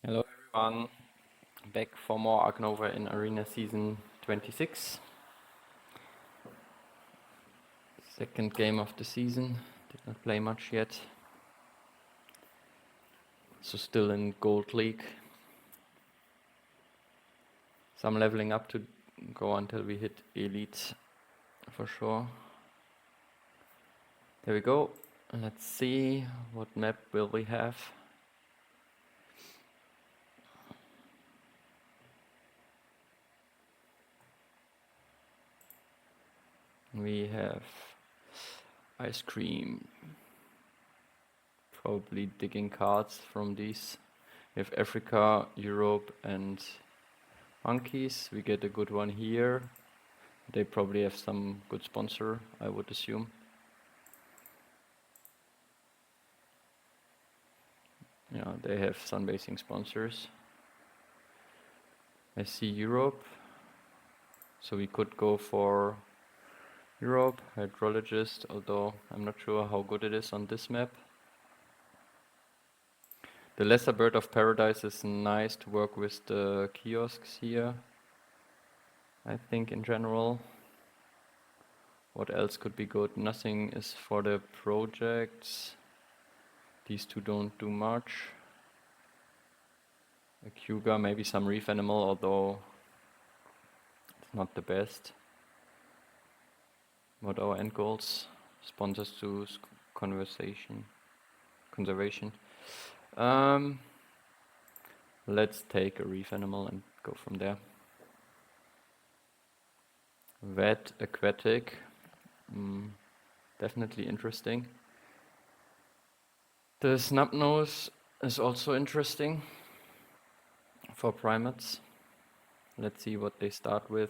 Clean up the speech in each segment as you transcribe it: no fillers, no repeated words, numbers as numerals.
Hello everyone, back for more Ark Nova in Arena Season 26. Second game of the season, did not play much yet. So still in Gold League. Some leveling up to go until we hit Elite for sure. There we go, let's see what map will we have. We have ice cream, probably digging cards from these. We have Africa, Europe and monkeys. We get a good one here. They probably have some good sponsor, I would assume. Yeah, they have sunbathing sponsors. I see Europe, so we could go for Europe, hydrologist, although I'm not sure how good it is on this map. The lesser bird of paradise is nice to work with the kiosks here, I think in general. What else could be good? Nothing is for the projects. These two don't do much. A Cougar, maybe some reef animal, although it's not the best. What are our end goals? Sponsors to conservation. Let's take a reef animal and go from there. Vet aquatic, definitely interesting. The snubnose is also interesting for primates. Let's see what they start with.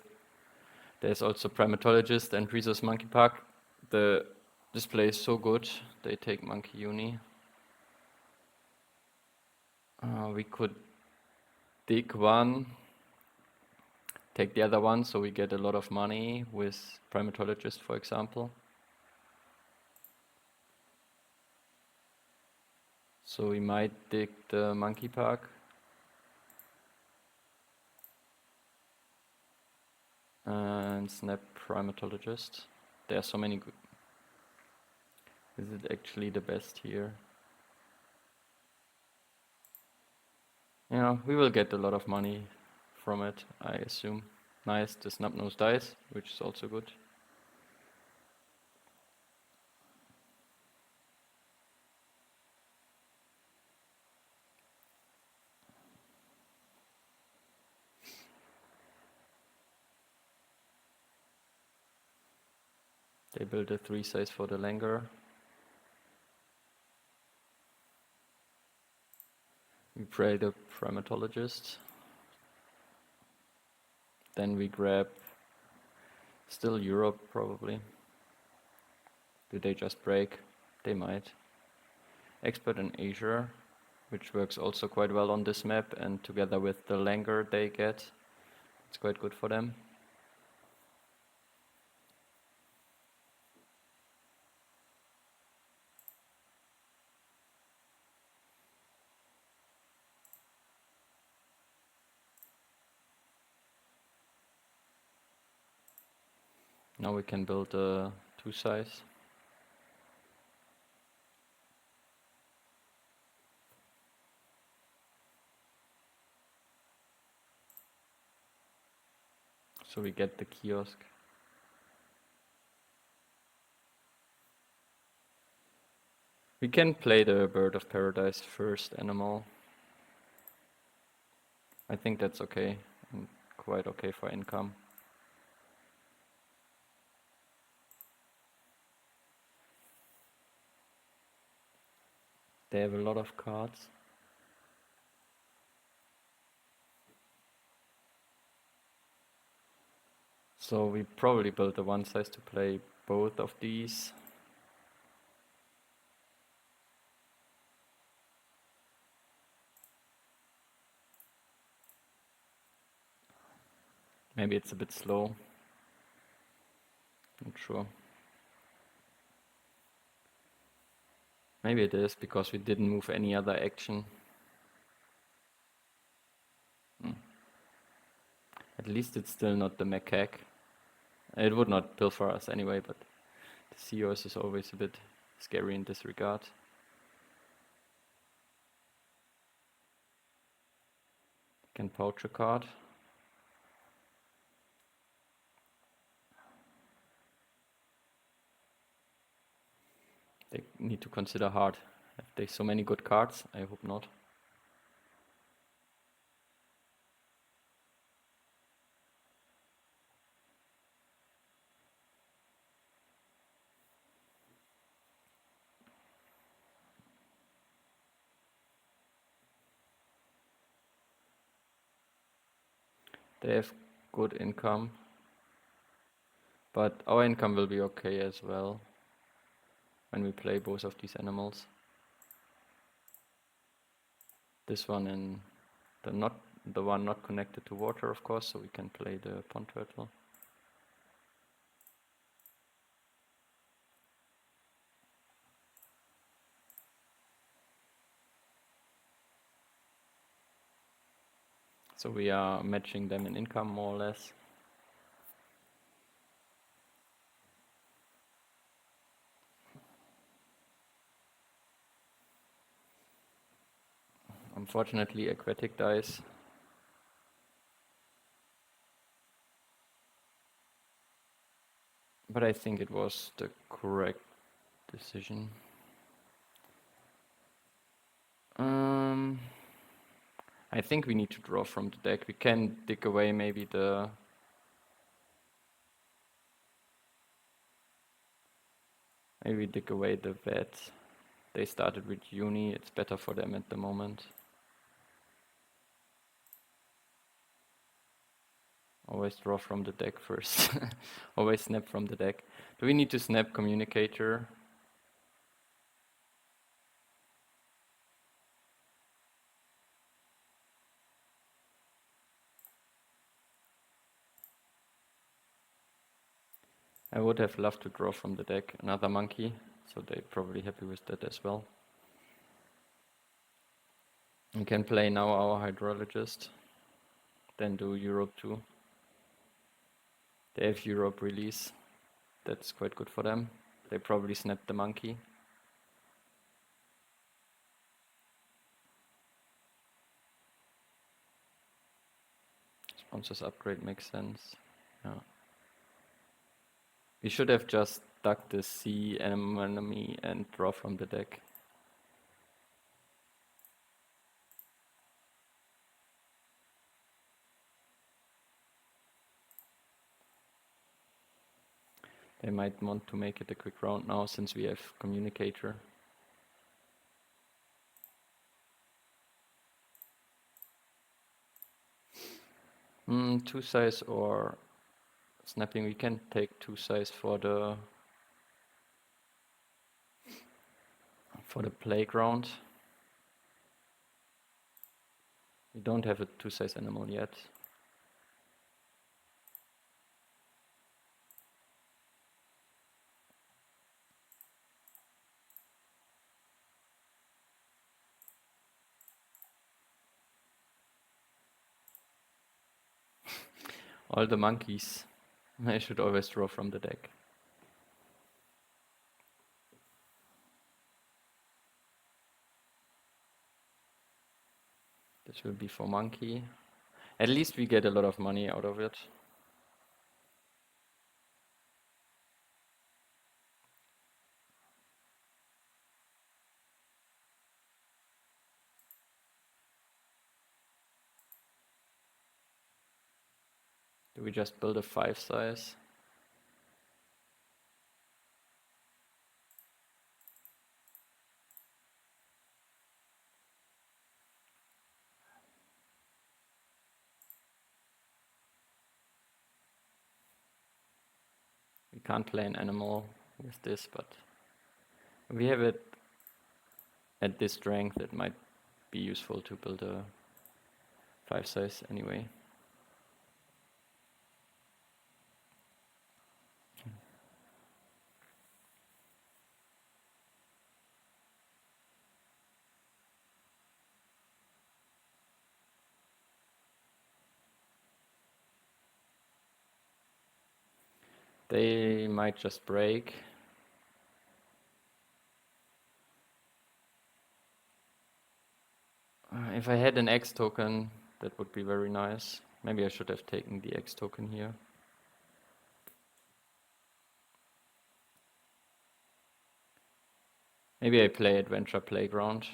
There's also primatologist and resource monkey park. The display is so good, they take monkey uni. We could dig one, take the other one, so we get a lot of money with primatologist, for example. So we might dig the monkey park. And snap primatologist. There are so many good. Is it actually the best here? Yeah, we will get a lot of money from it, I assume. Nice, the snubnose dies, which is also good. They built a 3 size for the Langer. We pray the primatologist. Then we grab still Europe probably. Do they just break? They might. Expert in Asia, which works also quite well on this map, and together with the Langer they get, it's quite good for them. Now we can build a 2 size. So we get the kiosk. We can play the bird of paradise first animal. I think that's okay, and quite okay for income. They have a lot of cards. So we probably built a 1 size to play both of these. Maybe it's a bit slow. Not sure. Maybe it is because we didn't move any other action. At least it's still not the macaque. It would not pilfer us anyway, but the seahorse is always a bit scary in this regard. Can poach a card. They need to consider hard. Have they so many good cards? I hope not. They have good income, but our income will be okay as well when we play both of these animals. This one and the one not connected to water, of course, so we can play the pond turtle. So we are matching them in income more or less. Unfortunately, aquatic dies. But I think it was the correct decision. I think we need to draw from the deck. We can dig away maybe maybe dig away the vet. They started with uni, it's better for them at the moment. Always draw from the deck first. Always snap from the deck. Do we need to snap communicator? I would have loved to draw from the deck another monkey, so they're probably happy with that as well. We can play now our hydrologist, then do Europe 2. They have Europe release, that's quite good for them. They probably snap the monkey. Sponsors upgrade makes sense. Yeah. We should have just stuck the sea enemy and draw from the deck. They might want to make it a quick round now since we have communicator. Two size or snapping. We can take two size for the playground. We don't have a two size animal yet. All the monkeys. I should always draw from the deck. This will be for monkey. At least we get a lot of money out of it. Do we just build a 5 size? We can't play an animal with this, but we have it at this strength. It might be useful to build a 5 size anyway. They might just break. If I had an X token, that would be very nice. Maybe I should have taken the X token here. Maybe I play Adventure Playground.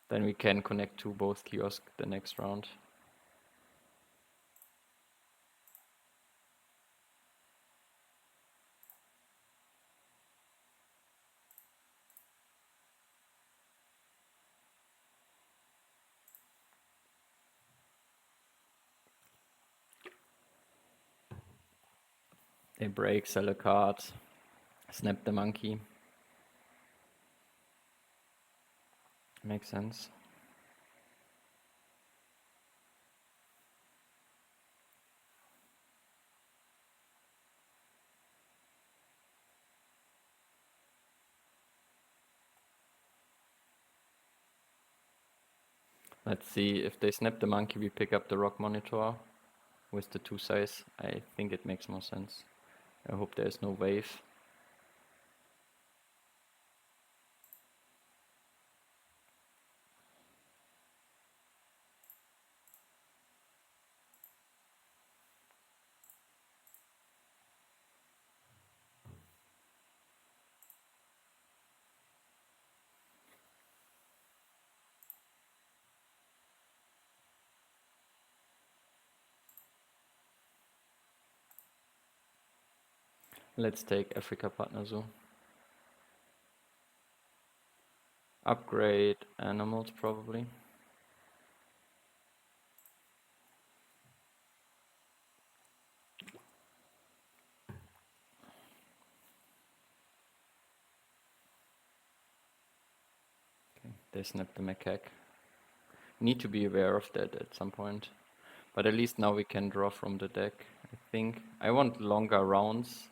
Then we can connect to both kiosks the next round. They break, sell a card, snap the monkey. Makes sense. Let's see, if they snap the monkey, we pick up the rock monitor with the 2 size. I think it makes more sense. I hope there's no wave. Let's take Africa Partner Zoo. Upgrade animals probably. Okay, they snap the macaque. Need to be aware of that at some point. But at least now we can draw from the deck, I think. I want longer rounds.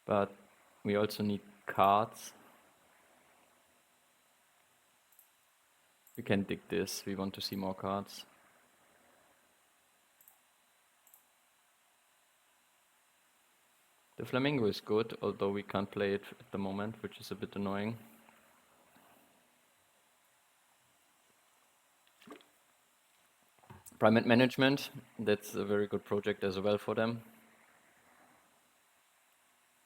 But we also need cards. We can dig this, we want to see more cards. The flamingo is good, although we can't play it at the moment, which is a bit annoying. Primate management, that's a very good project as well for them.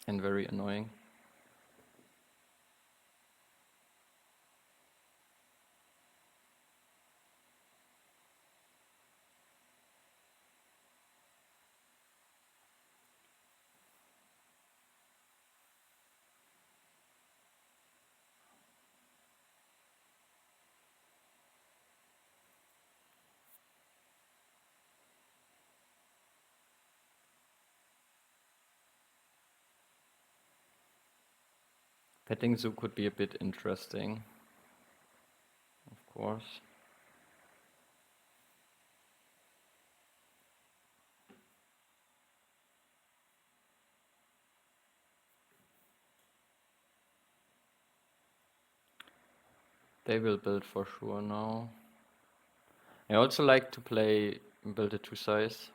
And very annoying. Petting zoo could be a bit interesting, of course. They will build for sure now. I also like to play build a 2 size.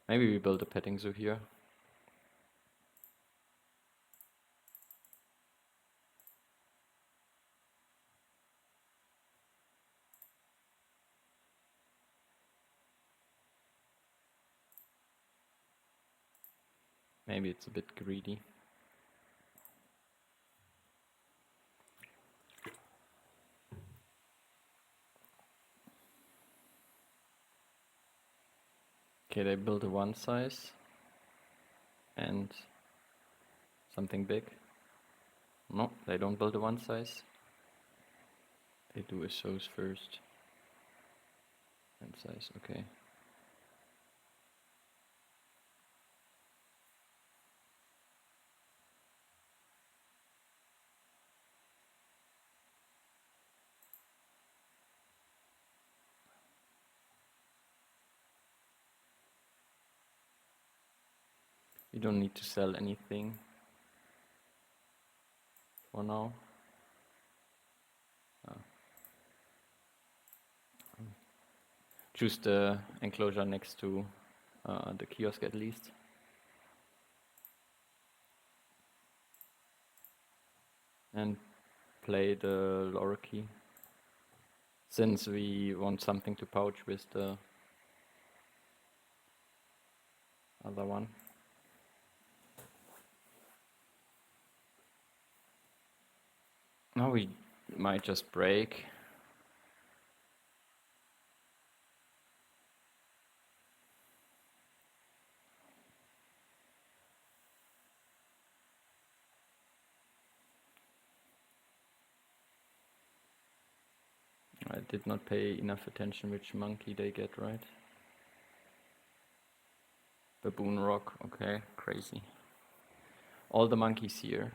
Maybe we build a petting zoo here. Maybe it's a bit greedy. Okay, they build a 1 size and something big. No, they don't build a 1 size. They do a shows first. 1 size, okay. We don't need to sell anything for now. choose the enclosure next to the kiosk at least. And play the lorikeet, since we want something to pouch with the other one. Now we might just break. I did not pay enough attention which monkey they get, right? Baboon rock, okay, crazy. All the monkeys here.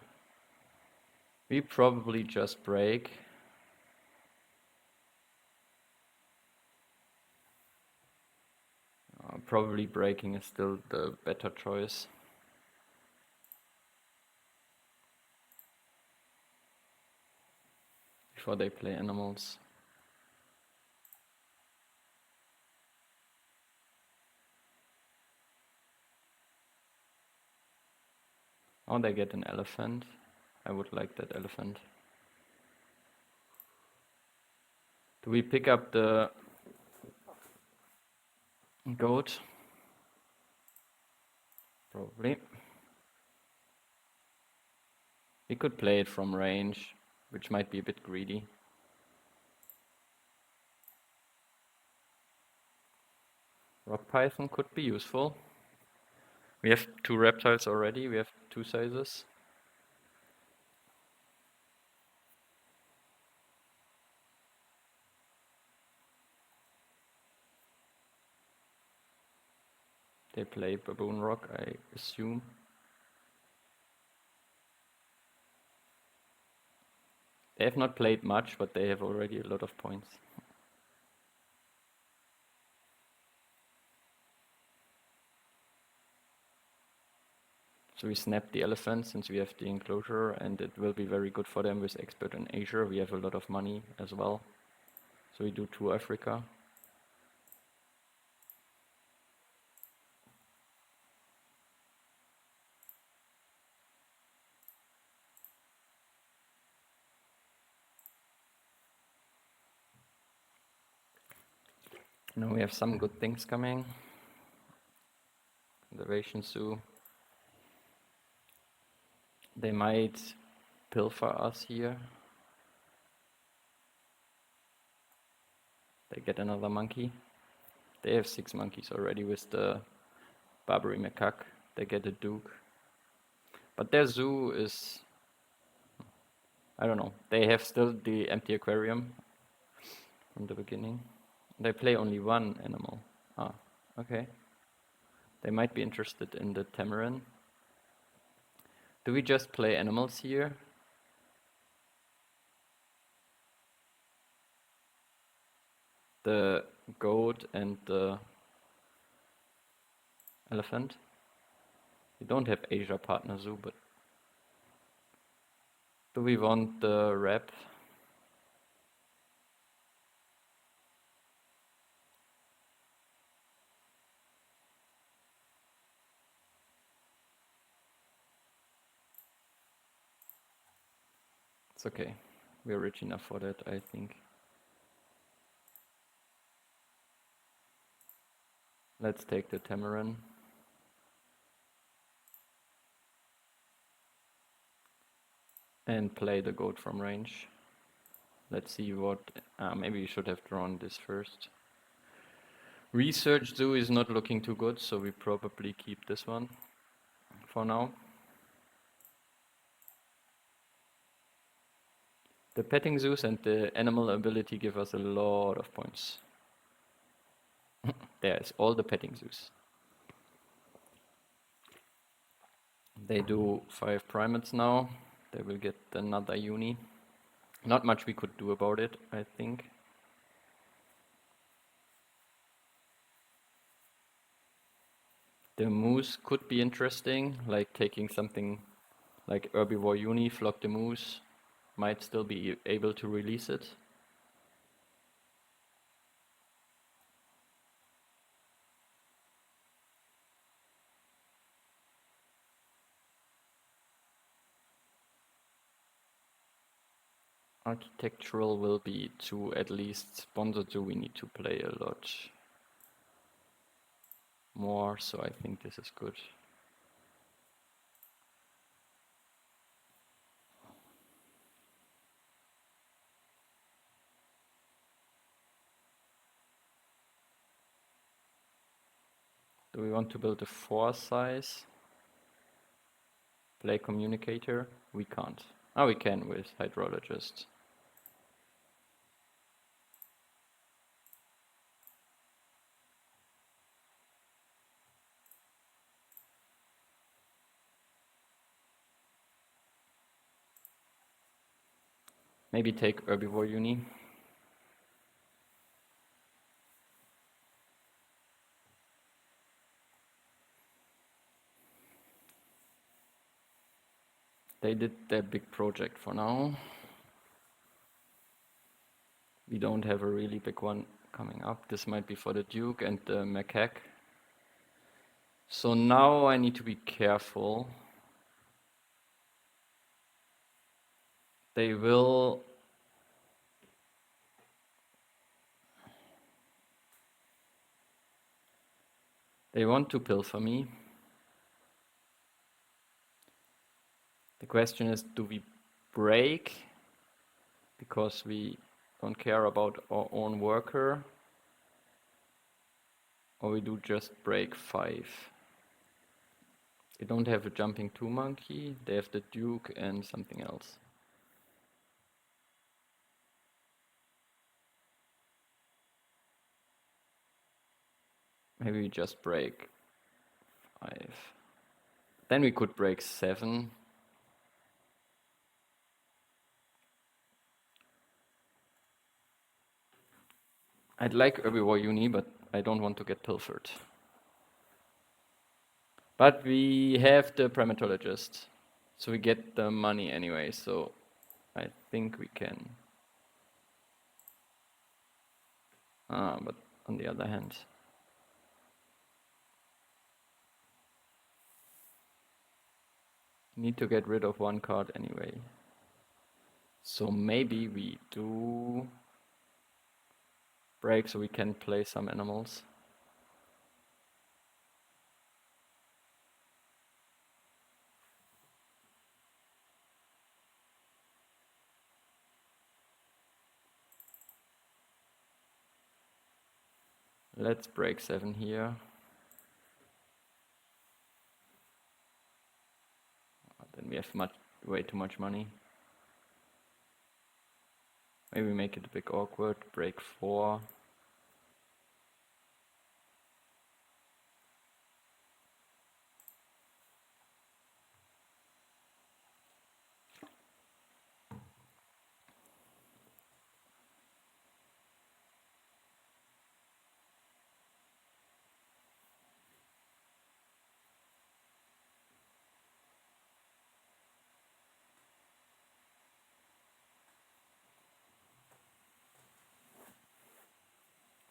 We probably just break. Probably breaking is still the better choice. Before they play animals. Oh, they get an elephant. I would like that elephant. Do we pick up the goat? Probably. We could play it from range, which might be a bit greedy. Rock python could be useful. We have 2 reptiles already, we have 2 sizes. They play baboon rock, I assume. They have not played much, but they have already a lot of points. So we snap the elephant since we have the enclosure, and it will be very good for them with expert in Asia. We have a lot of money as well. So we do 2 Africa. Now we have some good things coming. Conservation zoo. They might pilfer us here. They get another monkey. They have 6 monkeys already with the Barbary macaque. They get a duke. But their zoo is, I don't know. They have still the empty aquarium from the beginning. They play only 1 animal. Ah, okay. They might be interested in the tamarin. Do we just play animals here? The goat and the elephant? We don't have Asia partner zoo, but do we want the rep? It's okay. We're rich enough for that, I think. Let's take the tamarin. And play the goat from range. Let's see what, maybe we should have drawn this first. Research zoo is not looking too good, so we probably keep this one for now. The petting zoos and the animal ability give us a lot of points. There's all the petting zoos. They do 5 primates now. They will get another uni. Not much we could do about it, I think. The moose could be interesting, like taking something like herbivore uni, flock the moose, might still be able to release it. architectural will be to at least sponsor, so we need to play a lot more, so I think this is good. Do we want to build a 4 size? Play communicator? We can't. Oh, we can with hydrologist. Maybe take herbivore uni. They did their big project for now. We don't have a really big one coming up. This might be for the Duke and the macaque. So now I need to be careful. They will... They want to pilfer me. The question is, do we break because we don't care about our own worker, or we do just break 5? They don't have a jumping 2 monkey, they have the Duke and something else. Maybe we just break 5. Then we could break 7. I'd like herbivore uni, but I don't want to get pilfered. But we have the primatologist, so we get the money anyway, so I think we can. But on the other hand, need to get rid of 1 card anyway. So maybe we do break so we can play some animals. Let's break 7 here. Then we have way too much money. Maybe make it a bit awkward, break 4.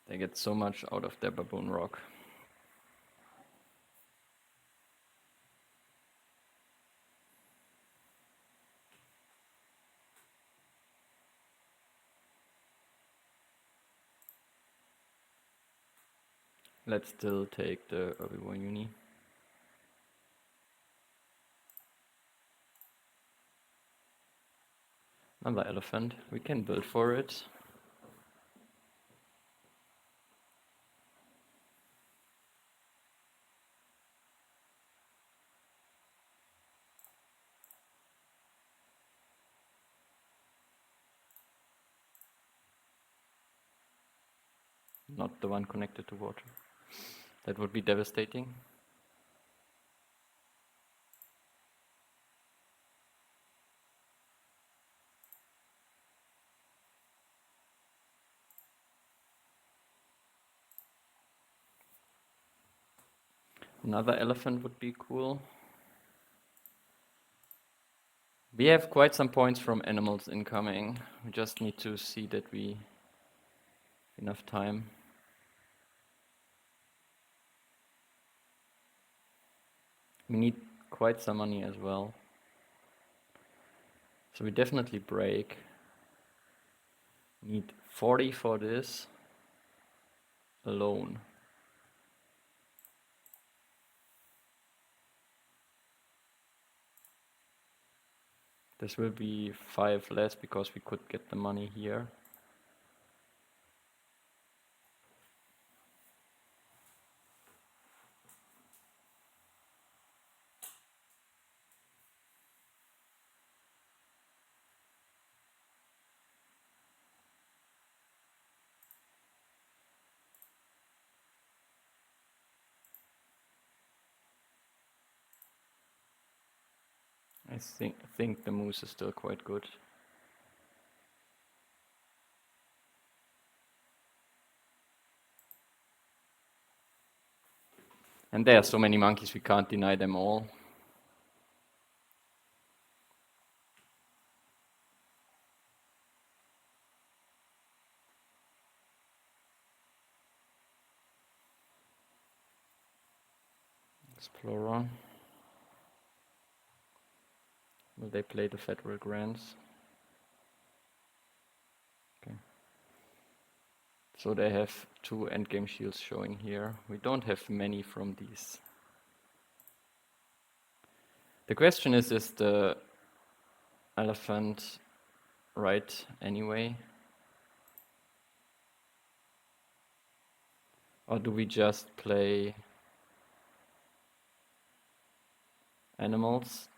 They get so much out of their baboon rock. Let's still take the herbivore uni. Another elephant. We can build for it. Not the one connected to water. That would be devastating. Another elephant would be cool. We have quite some points from animals incoming. We just need to see that we have enough time. We need quite some money as well. So we definitely break. Need 40 for this alone. This will be 5 less because we could get the money here. I think the moose is still quite good. And there are so many monkeys, we can't deny them all. Explorer. Will they play the Federal Grants? Okay. So they have 2 endgame shields showing here. We don't have many from these. The question is the elephant right anyway? Or do we just play animals?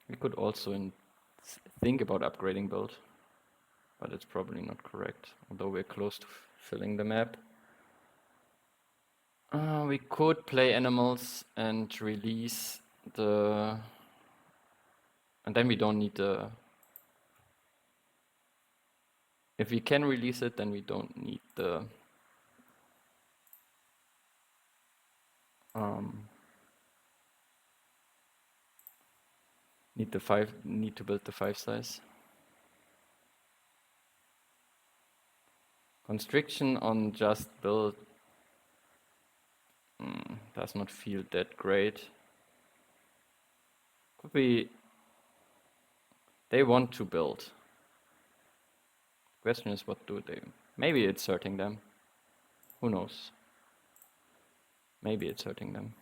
We could also think about upgrading build, but it's probably not correct, although we're close to filling the map. We could play animals and release the... And then we don't need the... If we can release it, then we don't need the... Need to build the 5 size. Constriction on just build does not feel that great. Could be they want to build. Question is, what do they? Maybe it's hurting them. Who knows? Maybe it's hurting them.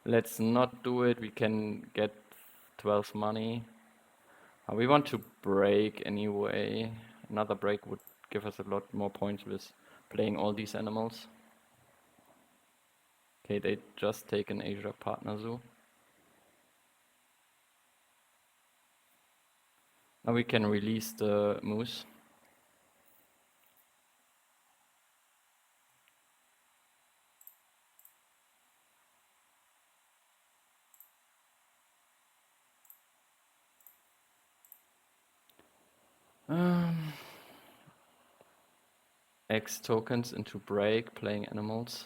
Let's not do it. We can get 12 money. We want to break anyway. Another break would give us a lot more points with playing all these animals. Okay, they just take an Asia partner zoo. Now we can release the moose. X tokens into break, playing animals.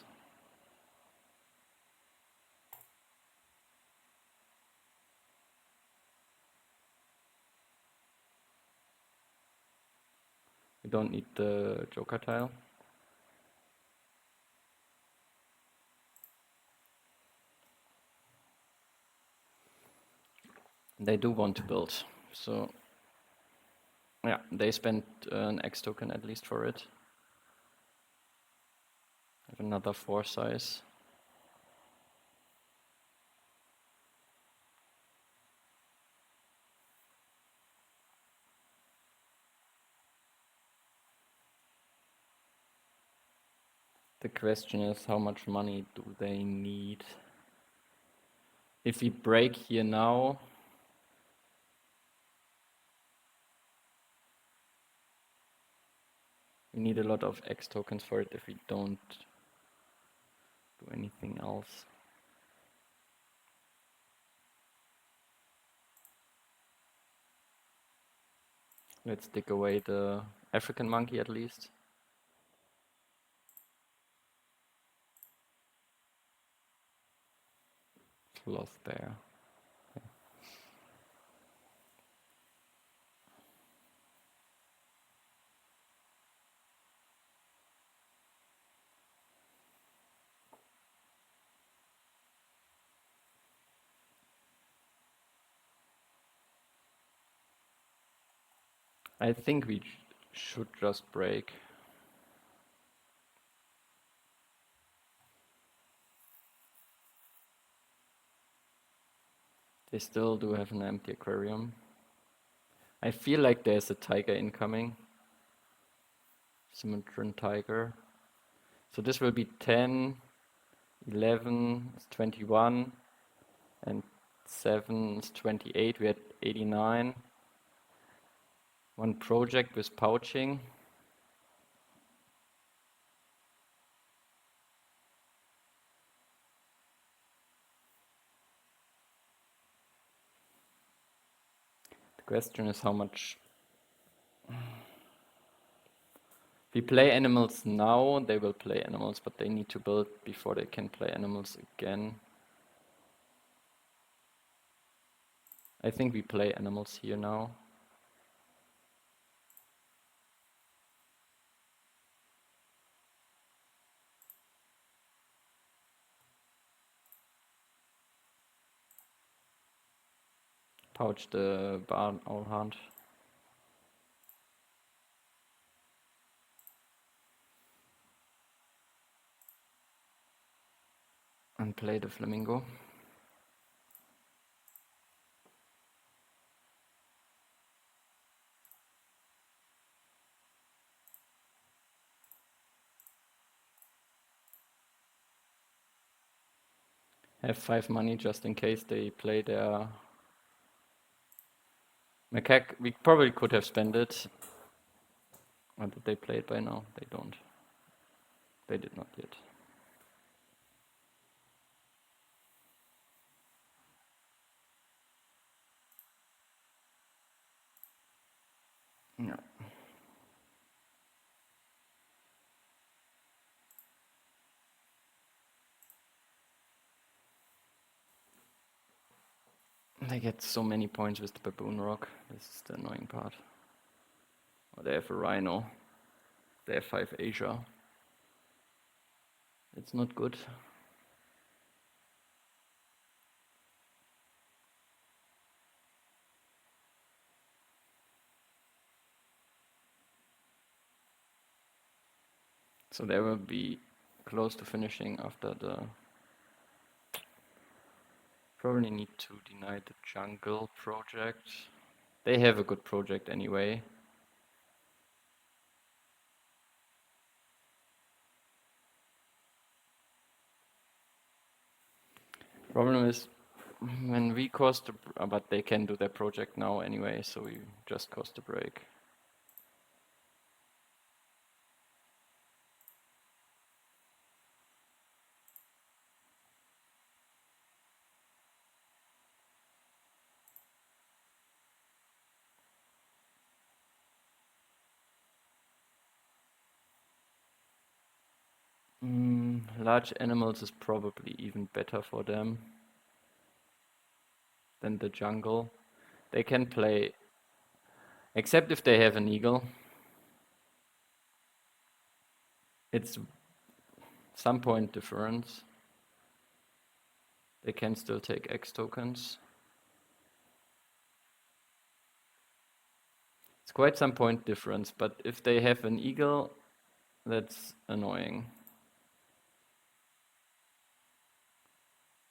We don't need the joker tile. They do want to build, so yeah, they spent an X token at least for it. Have another 4 size. The question is, how much money do they need? If we break here now, we need a lot of X tokens for it if we don't do anything else. Let's dig away the African monkey at least. It's lost there. Okay. I think we should just break. They still do have an empty aquarium. I feel like there's a tiger incoming. Sumatra tiger. So this will be 10, 11 is 21, and 7 is 28. We had 89. One project with pouching. The question is how much. If we play animals now, they will play animals, but they need to build before they can play animals again. I think we play animals here now. Pouch the barn owl hunt. And play the flamingo. Have 5 money just in case they play their macaque. We probably could have spent it. Or did they play it by now? They don't. They did not yet. No. They get so many points with the baboon rock. This is the annoying part. Oh, they have a rhino. They have 5 Asia. It's not good. So they will be close to finishing after the. Probably need to deny the jungle project. They have a good project anyway. Problem is when we cost, but they can do their project now anyway, so we just cost a break. Large animals is probably even better for them than the jungle. They can play, except if they have an eagle. It's some point difference. They can still take X tokens. It's quite some point difference, but if they have an eagle, that's annoying.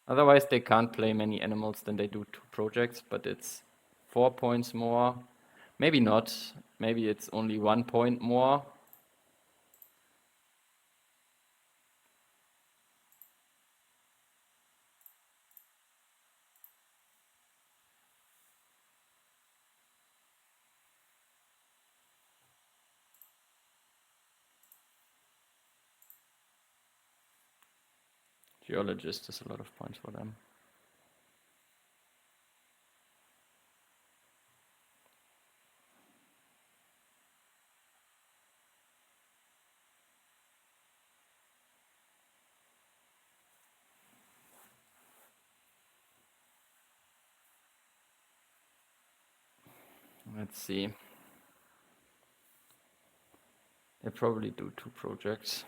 Otherwise, they can't play many animals than they do 2 projects, but it's 4 points more. Maybe not. Maybe it's only 1 point more. Geologist is a lot of points for them. Let's see. They probably do 2 projects.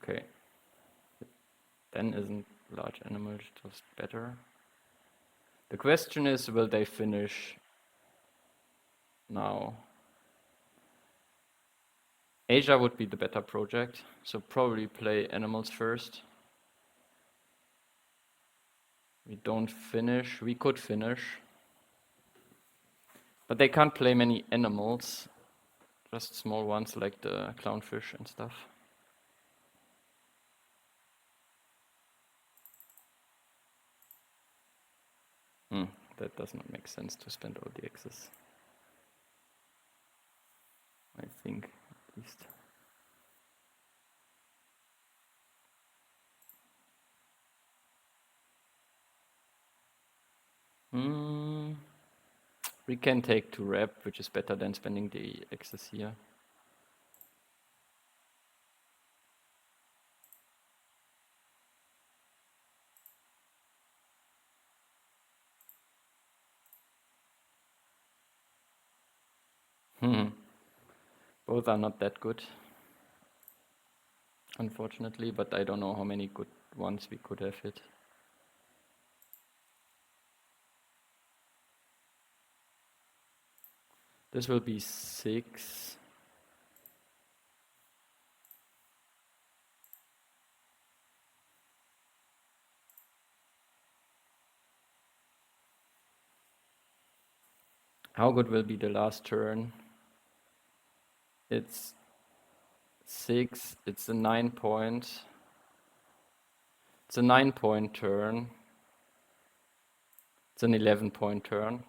Okay. Then isn't large animal just better? The question is, will they finish now? Asia would be the better project, so probably play animals first. We don't finish. We could finish. But they can't play many animals. Just small ones like the clownfish and stuff. That does not make sense to spend all the X's. I think, at least. We can take 2 rep, which is better than spending the X's here. Both are not that good, unfortunately, but I don't know how many good ones we could have hit. This will be 6. How good will be the last turn? It's 6. It's a 9 point. It's a 9-point turn. It's an 11-point turn.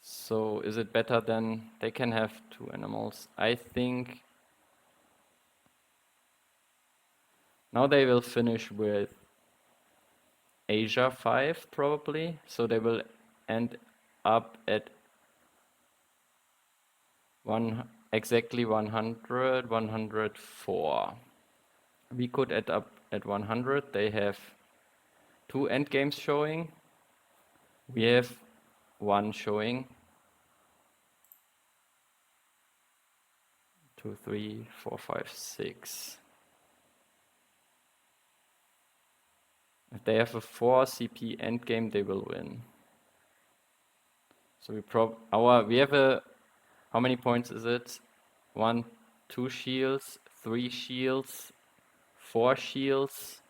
So is it better than they can have 2 animals? I think now they will finish with Asia 5 probably. So they will end up at exactly 100, 104. We could end up at 100. They have 2 endgames showing. We have 1 showing. 2, 3, 4, 5, 6. If they have a 4 CP endgame, they will win. So we have a, how many points is it? 1, 2 shields, 3 shields, 4 shields.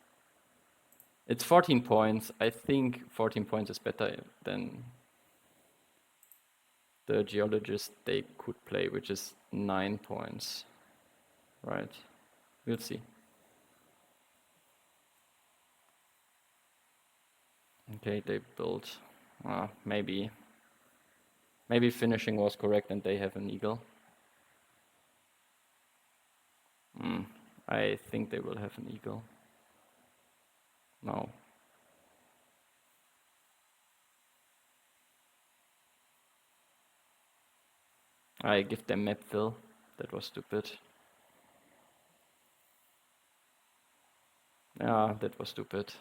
It's 14 points. I think 14 points is better than the geologist they could play, which is 9 points. Right. We'll see. Okay, they built. Maybe finishing was correct and they have an eagle. I think they will have an eagle. No. I give them map fill. That was stupid. Yeah, that was stupid.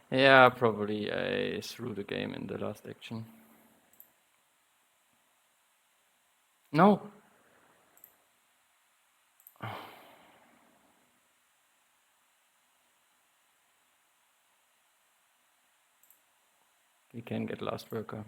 Yeah, probably I threw the game in the last action. No! We can get last worker.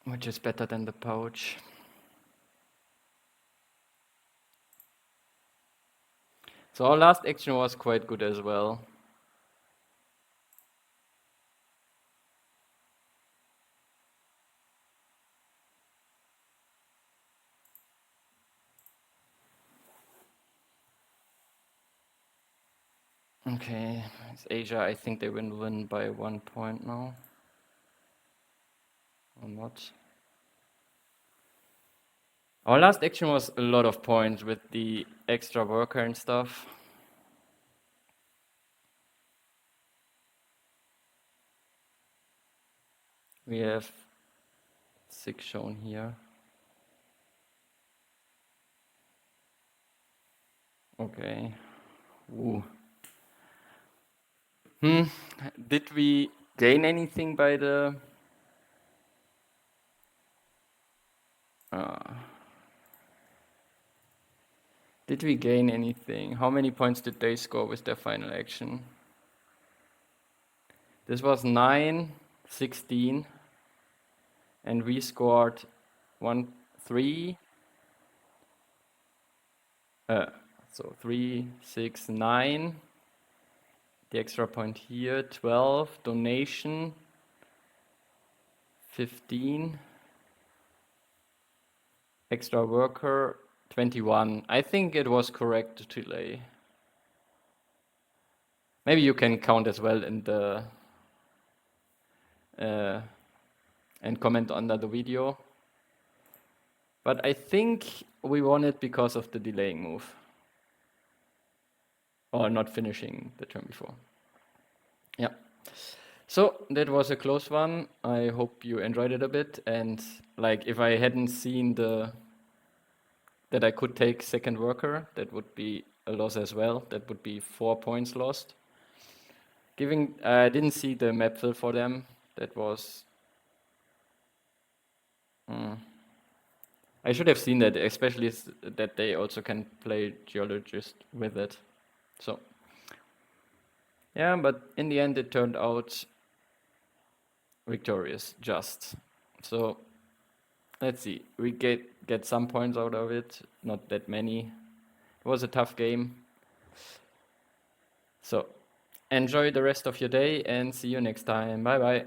Which is better than the pouch. So our last action was quite good as well. Okay, it's Asia. I think they will win by 1 point now. Or not. Our last action was a lot of points with the extra worker and stuff. We have 6 shown here. Okay. Ooh. Did we gain anything by the... Did we gain anything? How many points did they score with their final action? This was 9, 16, and we scored 1, 3. So 3, 6, 9. The extra point here, 12. Donation, 15. Extra worker, 21. I think it was correct to delay. Maybe you can count as well in the and comment under the video. But I think we won it because of the delaying move. Or not finishing the turn before. Yeah. So that was a close one. I hope you enjoyed it a bit. And like if I hadn't seen that I could take second worker, that would be a loss as well. That would be 4 points lost. I didn't see the map fill for them. That was... I should have seen that, especially that they also can play Geologist with it. So, yeah, but in the end it turned out victorious, just. So, let's see. We get some points out of it, not that many. It was a tough game. So, enjoy the rest of your day and see you next time. Bye bye.